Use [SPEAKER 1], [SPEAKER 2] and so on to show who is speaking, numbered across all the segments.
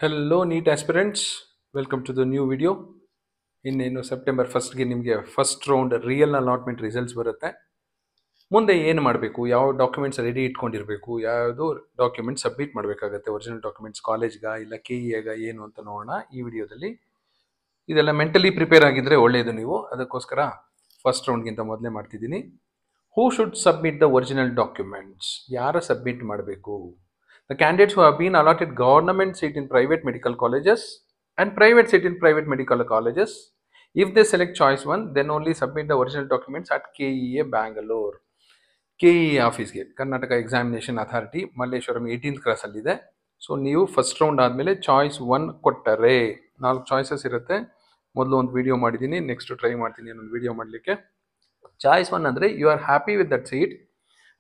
[SPEAKER 1] Hello, NEET aspirants. Welcome to the new video. ಇನ್ನೇನು September ಫಸ್ಟ್ಗೆ ನಿಮಗೆ first round real allotment results ಬರುತ್ತೆ. ಮುಂದೆ ಏನು ಮಾಡಬೇಕು, ಯಾವ ಡಾಕ್ಯುಮೆಂಟ್ಸ್ ರೆಡಿ ಇಟ್ಕೊಂಡಿರಬೇಕು, ಯಾವುದು ಡಾಕ್ಯುಮೆಂಟ್ ಸಬ್ಮಿಟ್ ಮಾಡಬೇಕಾಗತ್ತೆ, ಒರಿಜಿನಲ್ ಡಾಕ್ಯುಮೆಂಟ್ಸ್ ಕಾಲೇಜ್ಗೆ ಇಲ್ಲ KEAಗ ಏನು ಅಂತ ನೋಡೋಣ ಈ ವಿಡಿಯೋದಲ್ಲಿ. ಇದೆಲ್ಲ ಮೆಂಟಲಿ ಪ್ರಿಪೇರ್ ಆಗಿದ್ರೆ ಒಳ್ಳೆಯದು. ನೀವು ಅದಕ್ಕೋಸ್ಕರ ಫಸ್ಟ್ ರೌಂಡ್ಗಿಂತ ಮೊದಲೇ ಮಾಡ್ತಿದ್ದೀನಿ. Who should submit the original documents? ಯಾರು ಸಬ್ಮಿಟ್ ಮಾಡಬೇಕು? The candidates who have been allotted government seat in private medical colleges and private seat in private medical colleges. If they select choice 1, then only submit the original documents at KEA Bangalore. KEA ಆಫೀಸ್ಗೆ, Karnataka examination authority, Malleshwaram 18th cross ಅಲ್ಲಿದೆ. So ನೀವು first round ಆದಮೇಲೆ choice 1 ಕೊಟ್ಟರೆ 4 choices ಇರುತ್ತೆ. ಮೊದಲು ಒಂದು video ಮಾಡಿದ್ದೀನಿ, next try ಮಾಡ್ತೀನಿ ಇನ್ನೊಂದು ವಿಡಿಯೋ ಮಾಡಲಿಕ್ಕೆ. ಚಾಯ್ಸ್ 1 ಅಂದರೆ you are happy with that seat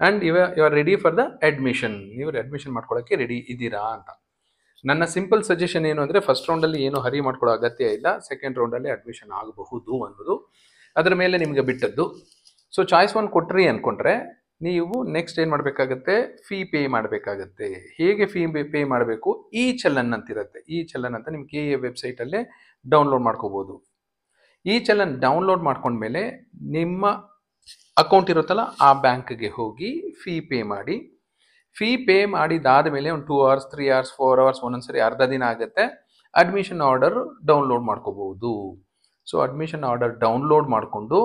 [SPEAKER 1] and you are ready for the admission. ನೀವು ಅಡ್ಮಿಷನ್ ಮಾಡ್ಕೊಳ್ಳೋಕ್ಕೆ ರೆಡಿ ಇದ್ದೀರಾ ಅಂತ. ನನ್ನ ಸಿಂಪಲ್ ಸಜೆಷನ್ ಏನು ಅಂದರೆ, ಫಸ್ಟ್ ರೌಂಡಲ್ಲಿ ಏನು ಹರಿ ಮಾಡ್ಕೊಳ್ಳೋ ಅಗತ್ಯ ಇಲ್ಲ, ಸೆಕೆಂಡ್ ರೌಂಡಲ್ಲಿ ಅಡ್ಮಿಷನ್ ಆಗಬಹುದು ಅನ್ನೋದು ಅದರ ಮೇಲೆ ನಿಮಗೆ ಬಿಟ್ಟದ್ದು. ಸೊ ಚಾಯ್ಸ್ 1 ಕೊಟ್ರಿ ಅಂದ್ಕೊಂಡ್ರೆ ನೀವು ನೆಕ್ಸ್ಟ್ ಏನು ಮಾಡಬೇಕಾಗತ್ತೆ, ಫೀ ಪೇ ಮಾಡಬೇಕಾಗತ್ತೆ. ಹೇಗೆ ಫೀ ಪೇ ಮಾಡಬೇಕು? ಈ ಚಲನ್ ಅಂತಿರುತ್ತೆ. ಈ ಚಲನ್ ಅಂತ ನಿಮ್ಮ KEA ವೆಬ್ಸೈಟಲ್ಲೇ ಡೌನ್ಲೋಡ್ ಮಾಡ್ಕೋಬೋದು. ಈ ಚಲನ್ ಡೌನ್ಲೋಡ್ ಮಾಡ್ಕೊಂಡ್ಮೇಲೆ ನಿಮ್ಮ ಅಕೌಂಟ್ ಇರುತ್ತಲ್ಲ ಆ ಬ್ಯಾಂಕ್ಗೆ ಹೋಗಿ ಫೀ ಪೇ ಮಾಡಿ. ಫೀ ಪೇ ಮಾಡಿದಾದ ಮೇಲೆ ಒಂದು 2 hours 3 hours 4 hours ಒಂದೊಂದ್ಸರಿ ಅರ್ಧ ದಿನ ಆಗುತ್ತೆ, ಅಡ್ಮಿಷನ್ ಆರ್ಡರ್ ಡೌನ್ಲೋಡ್ ಮಾಡ್ಕೋಬಹುದು. ಸೊ ಅಡ್ಮಿಷನ್ ಆರ್ಡರ್ ಡೌನ್ಲೋಡ್ ಮಾಡಿಕೊಂಡು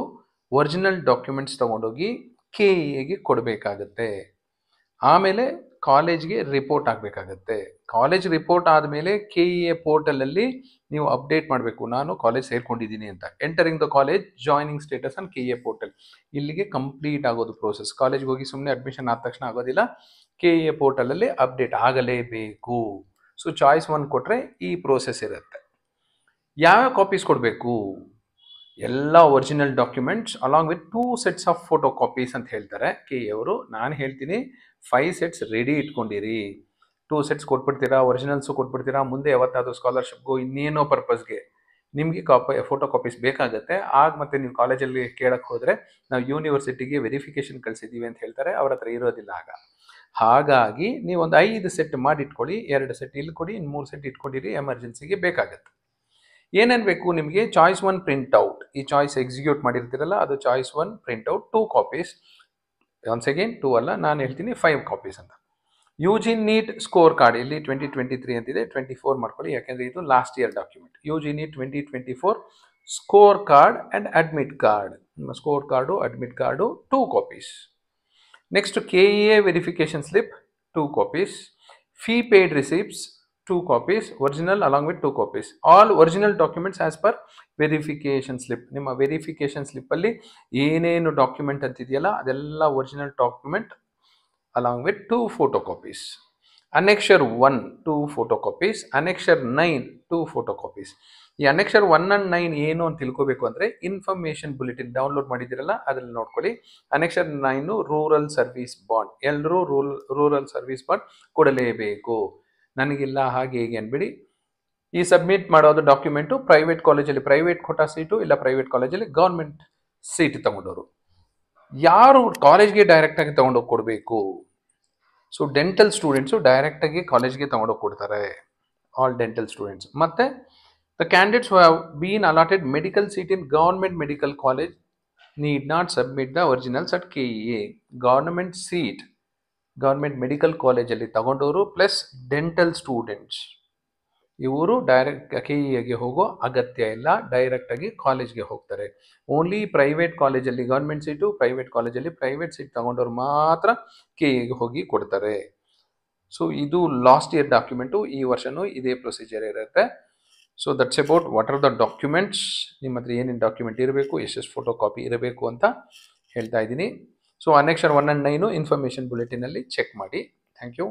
[SPEAKER 1] ಒರಿಜಿನಲ್ ಡಾಕ್ಯುಮೆಂಟ್ಸ್ ತೊಗೊಂಡೋಗಿ KEAಗೆ ಕೊಡಬೇಕಾಗತ್ತೆ. ಆಮೇಲೆ ಕಾಲೇಜ್ಗೆ ರಿಪೋರ್ಟ್ ಆಗಬೇಕಾಗತ್ತೆ. ಕಾಲೇಜ್ ರಿಪೋರ್ಟ್ ಆದಮೇಲೆ KEA ಪೋರ್ಟಲಲ್ಲಿ ನೀವು ಅಪ್ಡೇಟ್ ಮಾಡಬೇಕು, ನಾನು ಕಾಲೇಜ್ ಸೇರ್ಕೊಂಡಿದ್ದೀನಿ ಅಂತ. Entering the college joining status on KEA portal. ಇಲ್ಲಿಗೆ ಕಂಪ್ಲೀಟ್ ಆಗೋದು ಪ್ರೋಸೆಸ್. ಕಾಲೇಜ್ಗೆ ಹೋಗಿ ಸುಮ್ಮನೆ ಅಡ್ಮಿಷನ್ ಆದ ತಕ್ಷಣ ಆಗೋದಿಲ್ಲ, KEA ಪೋರ್ಟಲಲ್ಲಿ ಅಪ್ಡೇಟ್ ಆಗಲೇಬೇಕು. ಸೊ ಚಾಯ್ಸ್ 1 ಕೊಟ್ಟರೆ ಈ ಪ್ರೋಸೆಸ್ ಇರುತ್ತೆ. ಯಾವ್ಯಾವ ಕಾಪೀಸ್ ಕೊಡಬೇಕು? ಎಲ್ಲ original documents along with 2 sets of photo copies ಅಂತ ಹೇಳ್ತಾರೆ KEA ಅವರು. ನಾನು ಹೇಳ್ತೀನಿ 5 sets ರೆಡಿ ಇಟ್ಕೊಂಡಿರಿ. 2 sets ಕೊಟ್ಬಿಡ್ತೀರಾ, ಒರಿಜಿನಲ್ಸು ಕೊಟ್ಬಿಡ್ತೀರಾ. ಮುಂದೆ ಯಾವತ್ತಾದರೂ ಸ್ಕಾಲರ್ಶಿಪ್ಗೂ ಇನ್ನೇನೋ ಪರ್ಪಸ್ಗೆ ನಿಮಗೆ ಫೋಟೋ ಕಾಪೀಸ್ ಬೇಕಾಗುತ್ತೆ. ಆಗ ಮತ್ತೆ ನೀವು ಕಾಲೇಜಲ್ಲಿ ಕೇಳಕ್ಕೆ ಹೋದರೆ ನಾವು ಯೂನಿವರ್ಸಿಟಿಗೆ ವೆರಿಫಿಕೇಶನ್ ಕಳಿಸಿದ್ದೀವಿ ಅಂತ ಹೇಳ್ತಾರೆ, ಅವ್ರ ಹತ್ರ ಇರೋದಿಲ್ಲ ಆಗ. ಹಾಗಾಗಿ ನೀವು ಒಂದು 5 ಸೆಟ್ ಮಾಡಿಟ್ಕೊಳ್ಳಿ. 2 ಸೆಟ್ ಇಲ್ಲಿ ಕೊಡಿ, ಇನ್ನು 3 ಸೆಟ್ ಇಟ್ಕೊಂಡಿರಿ, ಎಮರ್ಜೆನ್ಸಿಗೆ ಬೇಕಾಗುತ್ತೆ. ಏನೇನು ಬೇಕು ನಿಮಗೆ? ಚಾಯ್ಸ್ 1 ಪ್ರಿಂಟ್ಔಟ್, ಈ ಚಾಯ್ಸ್ ಎಕ್ಸಿಕ್ಯೂಟ್ ಮಾಡಿರ್ತೀರಲ್ಲ ಅದು choice 1 printout 2 copies. Once again 2 ಅಲ್ಲ, ನಾನು ಹೇಳ್ತೀನಿ 5 ಕಾಪೀಸ್ ಅಂತ. UG NEET ಸ್ಕೋರ್ ಕಾರ್ಡ್, ಇಲ್ಲಿ 2023 ಅಂತಿದೆ, 24 ಮಾಡ್ಕೊಳ್ಳಿ, ಯಾಕೆಂದರೆ ಇದು last year document. UG NEET 2024 score card and admit card. ನಿಮ್ಮ score card admit card 2 copies. Next KEA verification slip 2 copies. Fee paid receipts 2 copies, original along with 2 copies. All original documents as per verification slip. ನಿಮ್ಮ verification ಸ್ಲಿಪ್ಪಲ್ಲಿ ಏನೇನು document ಅಂತಿದೆಯಲ್ಲ ಅದೆಲ್ಲ original document along with 2 photocopies. Annexure 1 2 photocopies. Annexure 9 2 photocopies. ಈ Annexure 1 and 9 ಏನು ಅಂತ ತಿಳ್ಕೋಬೇಕು ಅಂದರೆ information bulletin download ಮಾಡಿದ್ದೀರಲ್ಲ ಅದರಲ್ಲಿ ನೋಡ್ಕೊಳ್ಳಿ. Annexure 9 rural service bond. ಎಲ್ಲರೂ ರೂರಲ್ ಸರ್ವಿಸ್ ಬಾಂಡ್ ಕೊಡಲೇಬೇಕು. ನನಗಿಲ್ಲ ಹಾಗೆ ಹೇಗೆ ಅನ್ಬಿಡಿ. ಈ ಸಬ್ಮಿಟ್ ಮಾಡೋದು ಡಾಕ್ಯುಮೆಂಟು ಪ್ರೈವೇಟ್ ಕಾಲೇಜಲ್ಲಿ ಪ್ರೈವೇಟ್ ಕೋಟಾ ಸೀಟು, ಇಲ್ಲ ಪ್ರೈವೇಟ್ ಕಾಲೇಜಲ್ಲಿ ಗೌರ್ಮೆಂಟ್ ಸೀಟ್ ತಗೊಂಡವರು. ಯಾರು ಕಾಲೇಜ್ಗೆ ಡೈರೆಕ್ಟಾಗಿ ತೊಗೊಂಡೋಗಿ ಕೊಡಬೇಕು? ಸೊ ಡೆಂಟಲ್ ಸ್ಟೂಡೆಂಟ್ಸು ಡೈರೆಕ್ಟಾಗಿ ಕಾಲೇಜ್ಗೆ ತೊಗೊಂಡೋಗಿ ಕೊಡ್ತಾರೆ, ಆಲ್ ಡೆಂಟಲ್ ಸ್ಟೂಡೆಂಟ್ಸ್. ಮತ್ತು ದ ಕ್ಯಾಂಡಿಡೇಟ್ಸ್ ಹು have been allotted medical seat in government medical college need not submit the originals at KEA. Government seat government medical ಕಾಲೇಜಲ್ಲಿ ತಗೊಂಡವರು ಪ್ಲಸ್ ಡೆಂಟಲ್ ಸ್ಟೂಡೆಂಟ್ಸ್ ಇವರು direct KEAಗೆ ಹೋಗೋ ಅಗತ್ಯ ಇಲ್ಲ, ಡೈರೆಕ್ಟಾಗಿ ಕಾಲೇಜ್ಗೆ ಹೋಗ್ತಾರೆ. ಓನ್ಲಿ ಪ್ರೈವೇಟ್ ಕಾಲೇಜಲ್ಲಿ ಗೌರ್ಮೆಂಟ್ ಸೀಟು, ಪ್ರೈವೇಟ್ ಕಾಲೇಜಲ್ಲಿ ಪ್ರೈವೇಟ್ ಸೀಟ್ ತಗೊಂಡವ್ರು ಮಾತ್ರ KEAಗೆ ಹೋಗಿ ಕೊಡ್ತಾರೆ. ಸೊ ಇದು ಲಾಸ್ಟ್ ಇಯರ್ ಡಾಕ್ಯುಮೆಂಟು, ಈ ವರ್ಷನೂ ಇದೇ ಪ್ರೊಸೀಜರ್ ಇರುತ್ತೆ. So that's about what are the documents. ನಿಮ್ಮ ಹತ್ರ ಏನೇನು ಡಾಕ್ಯುಮೆಂಟ್ ಇರಬೇಕು, ಎಷ್ಟೆಷ್ಟು ಫೋಟೋ ಕಾಪಿ ಇರಬೇಕು ಅಂತ ಹೇಳ್ತಾ ಇದ್ದೀನಿ. ಸೊ Annexure 1 and 9 ಇನ್ಫಾರ್ಮೇಷನ್ ಬುಲೆಟಿನಲ್ಲಿ ಚೆಕ್ ಮಾಡಿ. Thank you.